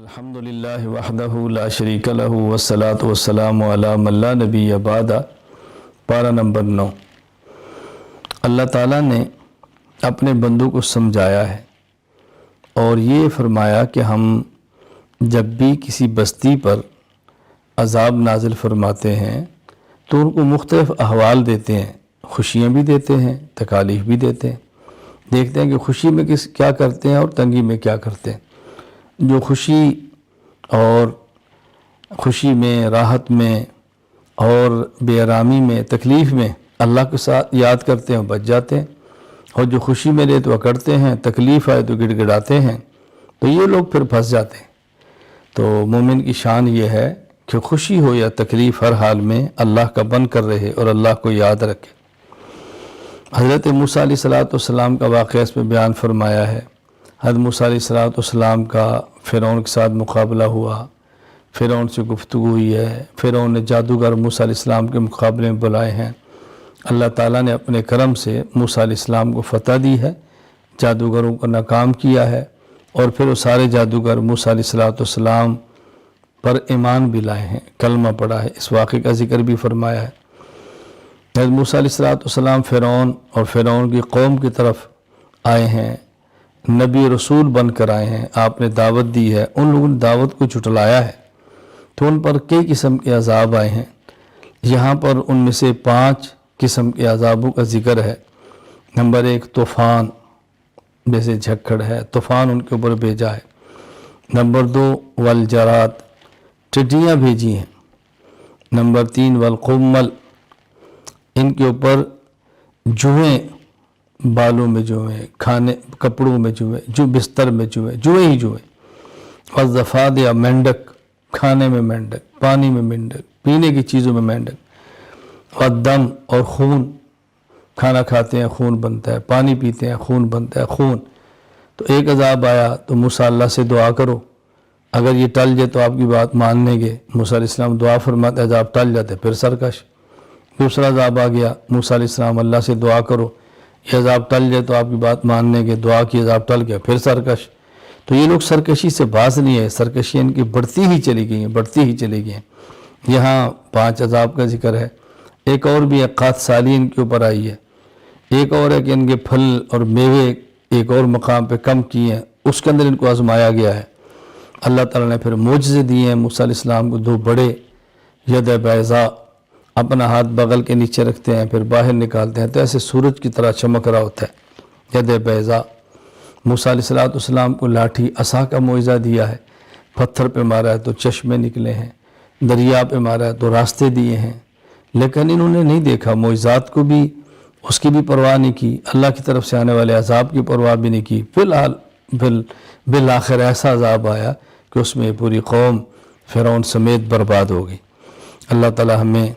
الحمدللہ وحدہ لا شریک لہ والصلاة والسلام علی من لا نبی بعد۔ پارہ نمبر 9۔ اللہ تعالیٰ نے اپنے بندوں کو سمجھایا ہے اور یہ فرمایا کہ ہم جب بھی کسی بستی پر عذاب نازل فرماتے ہیں تو ان کو مختلف احوال دیتے ہیں، خوشیاں بھی دیتے ہیں، تکالیف بھی دیتے ہیں۔ دیکھتے ہیں کہ خوشی میں کیا کرتے ہیں اور تنگی میں کیا کرتے ہیں۔ جو خوشی میں، راحت میں اور بے آرامی میں، تکلیف میں اللہ کے ساتھ یاد کرتے ہیں بچ جاتے ہیں، اور جو خوشی میں لے تو اکڑتے ہیں، تکلیف آئے تو گڑ گڑاتے ہیں، تو یہ لوگ پھر پھنس جاتے ہیں۔ تو مومن کی شان یہ ہے کہ خوشی ہو یا تکلیف ہر حال میں اللہ کا بن کر رہے اور اللہ کو یاد رکھے۔ حضرت موسیٰ علیہ السلام کا واقعہ اس میں بیان فرمایا ہے۔ حضرت موسیٰ علیہ السلام کا فرعون کے ساتھ مقابلہ ہوا، فرعون سے گفتگو ہوئی ہے، فرعون نے جادوگر موسیٰ علیہ السلام کے مقابلے میں بلائے ہیں۔ اللہ تعالیٰ نے اپنے کرم سے موسیٰ علیہ السلام کو فتح دی ہے، جادوگروں کو ناکام کیا ہے، اور پھر وہ سارے جادوگر موسیٰ علیہ السلام پر ایمان بھی لائے ہیں، کلمہ پڑھا ہے۔ اس واقعے کا ذکر بھی فرمایا ہے۔ حضرت موسیٰ علیہ السلام فرعون اور فرعون کی قوم کی طرف آئے ہیں، نبی رسول بن کر آئے ہیں، آپ نے دعوت دی ہے، ان لوگوں نے دعوت کو جھٹلایا ہے تو ان پر کئی قسم کے عذاب آئے ہیں۔ یہاں پر ان میں سے 5 قسم کے عذابوں کا ذکر ہے۔ نمبر 1 طوفان، جیسے جھکڑ ہے، طوفان ان کے اوپر بھیجا ہے۔ نمبر 2 والجراد، ٹڈیاں بھیجی ہیں۔ نمبر 3 والقمل، ان کے اوپر جوئیں، بالوں میں جوئیں، کپڑوں میں جوئیں، جو بستر میں جوئیں ہی جوئیں۔ والضفادع، مینڈک، کھانے میں مینڈک، پانی میں مینڈک، پینے کی چیزوں میں مینڈک۔ والدم، اور خون، کھانا کھاتے ہیں خون بنتا ہے، پانی پیتے ہیں خون بنتا ہے، خون۔ تو ایک عذاب آیا تو موسیٰ اللہ سے دعا کرو، اگر یہ ٹل جائے تو آپ کی بات مان لیں گے۔ موسیٰ علیہ السلام دعا فرماتے، عذاب ٹل جاتے، پھر سرکش۔ دوسرا عذاب آ گیا، موسیٰ علیہ السلام اللہ سے دعا کرو، یہ عذاب ٹل جائے تو آپ کی بات مان لیں گے، دعا کی، عذاب ٹل گیا، پھر سرکش۔ تو یہ لوگ سرکشی سے باز نہیں ہے، سرکشی ان کی بڑھتی ہی چلی گئی ہیں۔ یہاں 5 عذاب کا ذکر ہے۔ ایک اور بھی ہے، قحط سالی ان کے اوپر آئی ہے۔ ایک اور ہے کہ ان کے پھل اور میوے ایک اور مقام پہ کم کیے ہیں، اس کے اندر ان کو آزمایا گیا ہے۔ اللہ تعالیٰ نے پھر معجزے دیے ہیں موسیٰ علیہ السلام کو، 2 بڑے ید بیضاء، اپنا ہاتھ بغل کے نیچے رکھتے ہیں، پھر باہر نکالتے ہیں تو ایسے سورج کی طرح چمک رہا ہوتا ہے، ید بیضاء۔ موسیٰ علیہ السلام کو لاٹھی عصا کا معجزہ دیا ہے، پتھر پہ مارا ہے تو چشمے نکلے ہیں، دریا پہ مارا ہے تو راستے دیے ہیں، لیکن انہوں نے نہیں دیکھا معجزات کو بھی، اس کی بھی پرواہ نہیں کی، اللہ کی طرف سے آنے والے عذاب کی پرواہ بھی نہیں کی۔ فی الحال بالآخر ایسا عذاب آیا کہ اس میں پوری قوم فرعون سمیت برباد ہو گئی۔ اللہ تعالی ہمیں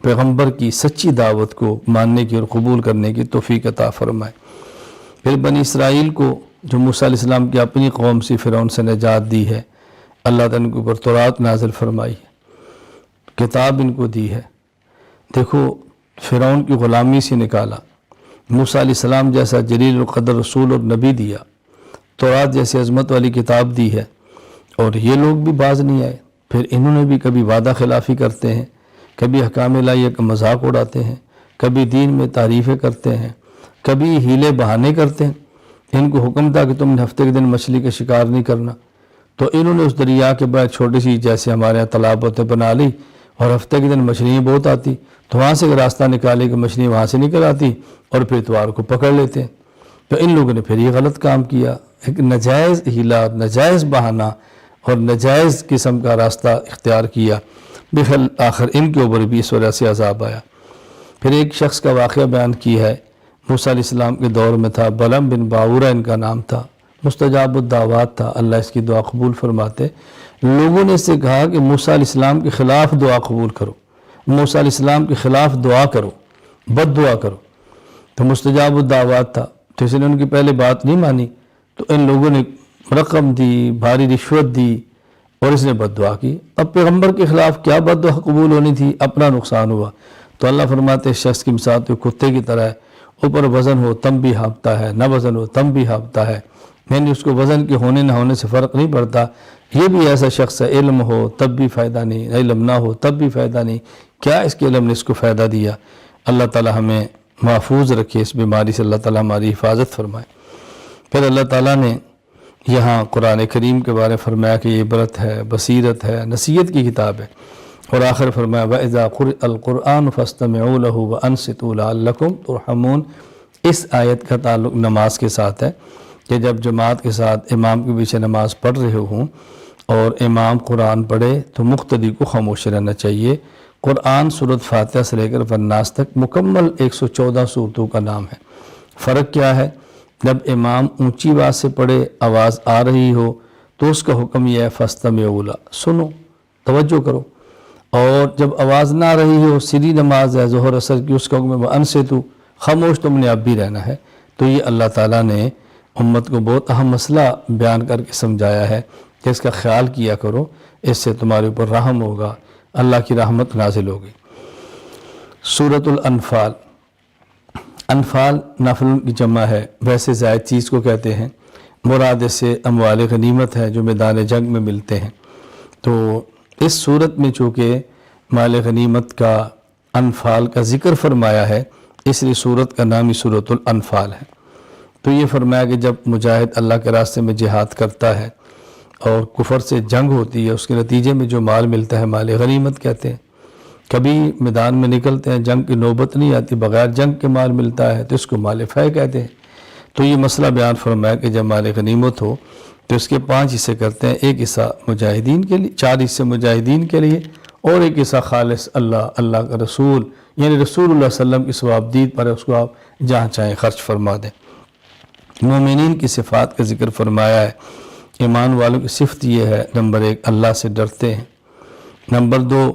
پیغمبر کی سچی دعوت کو ماننے کی اور قبول کرنے کی توفیق عطا فرمائے۔ پھر بنی اسرائیل کو جو موسیٰ علیہ السلام کی اپنی قوم سے فرعون سے نجات دی ہے، اللہ تعالیٰ ان کے اوپر تورات نازل فرمائی ہے، کتاب ان کو دی ہے۔ دیکھو، فرعون کی غلامی سے نکالا، موسیٰ علیہ السلام جیسا جلیل القدر رسول اور نبی دیا، تورات جیسی عظمت والی کتاب دی ہے، اور یہ لوگ بھی باز نہیں آئے۔ پھر انہوں نے بھی کبھی وعدہ خلافی کرتے ہیں، کبھی احکام الہیہ کا مذاق اڑاتے ہیں، کبھی دین میں تعریفیں کرتے ہیں، کبھی ہیلے بہانے کرتے ہیں۔ ان کو حکم تھا کہ تم نے ہفتے کے دن مچھلی کا شکار نہیں کرنا، تو انہوں نے اس دریا کے بعد چھوٹی سی، جیسے ہمارے یہاں تالاب ہوتے، بنا لی، اور ہفتے کے دن مچھلیاں بہت آتی تو وہاں سے راستہ نکالے کہ مچھلی وہاں سے نکل آتی، اور پھر اتوار کو پکڑ لیتے ہیں۔ تو ان لوگوں نے پھر یہ غلط کام کیا، ایک نجائز ہیلا، نجائز بہانہ اور نجائز قسم کا راستہ اختیار کیا، آخر ان کے اوپر بھی اس وجہ سے عذاب آیا۔ پھر ایک شخص کا واقعہ بیان کیا ہے، موسیٰ علیہ السلام کے دور میں تھا، بلعم بن باورہ ان کا نام تھا، مستجاب الدعوات تھا، اللہ اس کی دعا قبول فرماتے۔ لوگوں نے اس سے کہا کہ موسیٰ علیہ السلام کے خلاف دعا قبول کرو، موسیٰ علیہ السلام کے خلاف دعا کرو، بد دعا کرو۔ تو مستجاب الدعوات تھا، تو اس نے ان کی پہلے بات نہیں مانی، تو ان لوگوں نے رقم دی، بھاری رشوت دی، اور اس نے بد دعا کی۔ اب پیغمبر کے خلاف کیا بد دعا قبول ہونی تھی، اپنا نقصان ہوا۔ تو اللہ فرماتے شخص کی مثال تو کتے کی طرح ہے، اوپر وزن ہو تم بھی ہانپتا ہے، نہ وزن ہو تم بھی ہانپتا ہے، یعنی اس کو وزن کے ہونے نہ ہونے سے فرق نہیں پڑتا. یہ بھی ایسا شخص ہے علم ہو تب بھی فائدہ نہیں، علم نہ ہو تب بھی فائدہ نہیں. کیا اس کے علم نے اس کو فائدہ دیا؟ اللہ تعالی ہمیں محفوظ رکھے اس بیماری سے، اللہ تعالی ہماری حفاظت فرمائے. پھر اللہ تعالیٰ نے یہاں قرآن کریم کے بارے فرمایا کہ یہ عبرت ہے، بصیرت ہے، نصیحت کی کتاب ہے. اور آخر فرمایا وَإِذَا قُرِئَ الْقُرْآنُ فَاسْتَمِعُوا لَهُ وَأَنصِتُوا لَعَلَّكُمْ تُرْحَمُونَ. اس آیت کا تعلق نماز کے ساتھ ہے کہ جب جماعت کے ساتھ امام کے پیچھے نماز پڑھ رہے ہوں اور امام قرآن پڑھے تو مقتدی کو خاموش رہنا چاہیے. قرآن سورۃ فاتحہ سے لے کر والناس تک مکمل 114 سورتوں کا نام ہے. فرق کیا ہے؟ جب امام اونچی آواز سے پڑھے، آواز آ رہی ہو تو اس کا حکم یہ ہے فاستمعوا لہ، سنو، توجہ کرو. اور جب آواز نہ آ رہی ہو، سری نماز ہے ظہر اثر کی، اس کا حکم ہے وانصتوا، خاموش تم نے اب بھی رہنا ہے. تو یہ اللہ تعالیٰ نے امت کو بہت اہم مسئلہ بیان کر کے سمجھایا ہے کہ اس کا خیال کیا کرو، اس سے تمہارے اوپر رحم ہوگا، اللہ کی رحمت نازل ہوگی. سورۃ الانفال. انفال نفل کی جمع ہے، ویسے زائد چیز کو کہتے ہیں. مراد سے اموال غنیمت ہے جو میدان جنگ میں ملتے ہیں. تو اس صورت میں چونکہ مال غنیمت کا انفال کا ذکر فرمایا ہے، اس لیے صورت کا نام ہی سورۃ الانفال ہے. تو یہ فرمایا کہ جب مجاہد اللہ کے راستے میں جہاد کرتا ہے اور کفر سے جنگ ہوتی ہے، اس کے نتیجے میں جو مال ملتا ہے مال غنیمت کہتے ہیں. کبھی میدان میں نکلتے ہیں، جنگ کی نوبت نہیں آتی، بغیر جنگ کے مال ملتا ہے تو اس کو مال فے کہتے ہیں. تو یہ مسئلہ بیان فرمایا کہ جب مال غنیمت ہو تو اس کے 5 حصے کرتے ہیں. ایک حصہ مجاہدین کے لیے، 4 حصے مجاہدین کے لیے، اور ایک حصہ خالص اللہ کا رسول یعنی رسول اللہ صلی اللہ علیہ وسلم کی ثوابدید پر ہے، اس کو آپ جہاں چاہیں خرچ فرما دیں. مومنین کی صفات کا ذکر فرمایا ہے. ایمان والوں کی صفت یہ ہے، نمبر 1 اللہ سے ڈرتے ہیں، نمبر 2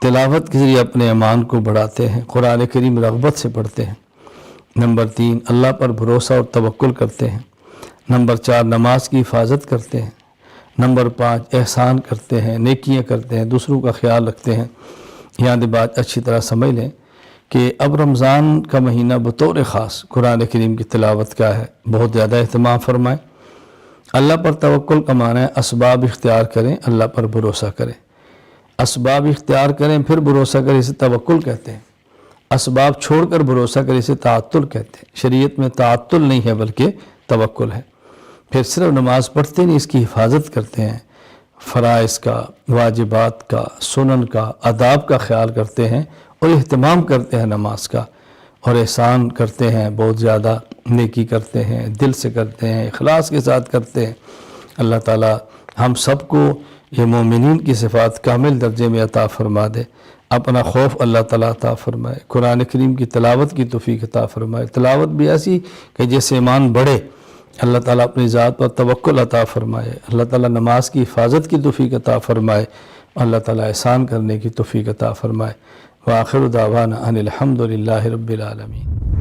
تلاوت کے ذریعے اپنے ایمان کو بڑھاتے ہیں، قرآن کریم رغبت سے پڑھتے ہیں، نمبر 3 اللہ پر بھروسہ اور توکل کرتے ہیں، نمبر 4 نماز کی حفاظت کرتے ہیں، نمبر 5 احسان کرتے ہیں، نیکیاں کرتے ہیں، دوسروں کا خیال رکھتے ہیں. یہاں دی بات اچھی طرح سمجھ لیں کہ اب رمضان کا مہینہ بطور خاص قرآن کریم کی تلاوت کا ہے، بہت زیادہ اہتمام فرمائیں. اللہ پر توکل کا معنی ہے اسباب اختیار کریں، اللہ پر بھروسہ کریں. اسباب اختیار کریں پھر بھروسہ کریں، اسے توکل کہتے ہیں. اسباب چھوڑ کر بھروسہ کریں، اسے تعطل کہتے ہیں. شریعت میں تعطل نہیں ہے بلکہ توکل ہے. پھر صرف نماز پڑھتے نہیں، اس کی حفاظت کرتے ہیں، فرائض کا، واجبات کا، سنن کا، آداب کا خیال کرتے ہیں اور اہتمام کرتے ہیں نماز کا، اور احسان کرتے ہیں، بہت زیادہ نیکی کرتے ہیں، دل سے کرتے ہیں، اخلاص کے ساتھ کرتے ہیں. اللہ تعالی ہم سب کو یہ مومنین کی صفات کامل درجے میں عطا فرما دے. اپنا خوف اللہ تعالیٰ عطا فرمائے، قرآن کریم کی تلاوت کی توفیق عطا فرمائے، تلاوت بھی ایسی کہ جیسے ایمان بڑھے. اللہ تعالیٰ اپنی ذات پر توکل عطا فرمائے، اللہ تعالیٰ نماز کی حفاظت کی توفیق عطا فرمائے، اللہ تعالیٰ احسان کرنے کی توفیق عطا فرمائے. وآخر دعوانا ان الحمد للہ رب العالمین.